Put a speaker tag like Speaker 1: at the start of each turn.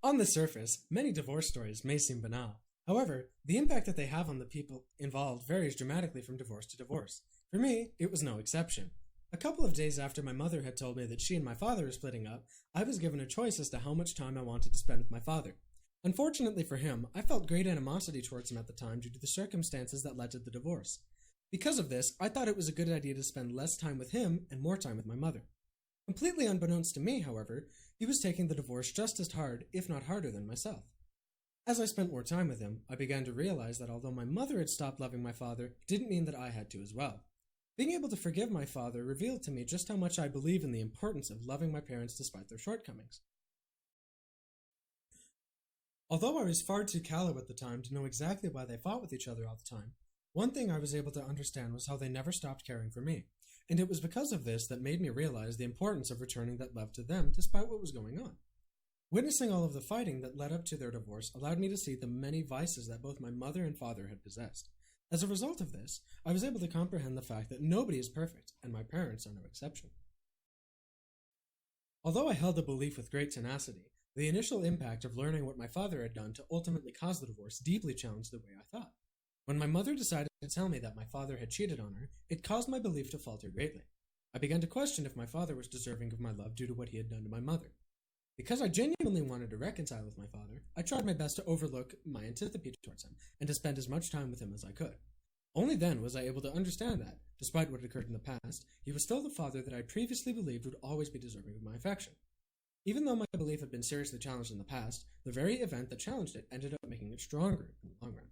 Speaker 1: On the surface, many divorce stories may seem banal. However, the impact that they have on the people involved varies dramatically from divorce to divorce. For me, it was no exception. A couple of days after my mother had told me that she and my father were splitting up, I was given a choice as to how much time I wanted to spend with my father. Unfortunately for him, I felt great animosity towards him at the time due to the circumstances that led to the divorce. Because of this, I thought it was a good idea to spend less time with him and more time with my mother. Completely unbeknownst to me, however, he was taking the divorce just as hard, if not harder, than myself. As I spent more time with him, I began to realize that although my mother had stopped loving my father, it didn't mean that I had to as well. Being able to forgive my father revealed to me just how much I believe in the importance of loving my parents despite their shortcomings. Although I was far too callow at the time to know exactly why they fought with each other all the time, one thing I was able to understand was how they never stopped caring for me, and it was because of this that made me realize the importance of returning that love to them despite what was going on. Witnessing all of the fighting that led up to their divorce allowed me to see the many vices that both my mother and father had possessed. As a result of this, I was able to comprehend the fact that nobody is perfect, and my parents are no exception. Although I held the belief with great tenacity, the initial impact of learning what my father had done to ultimately cause the divorce deeply challenged the way I thought. When my mother decided to tell me that my father had cheated on her, it caused my belief to falter greatly. I began to question if my father was deserving of my love due to what he had done to my mother. Because I genuinely wanted to reconcile with my father, I tried my best to overlook my antipathy towards him and to spend as much time with him as I could. Only then was I able to understand that, despite what had occurred in the past, he was still the father that I previously believed would always be deserving of my affection. Even though my belief had been seriously challenged in the past, the very event that challenged it ended up making it stronger in the long run.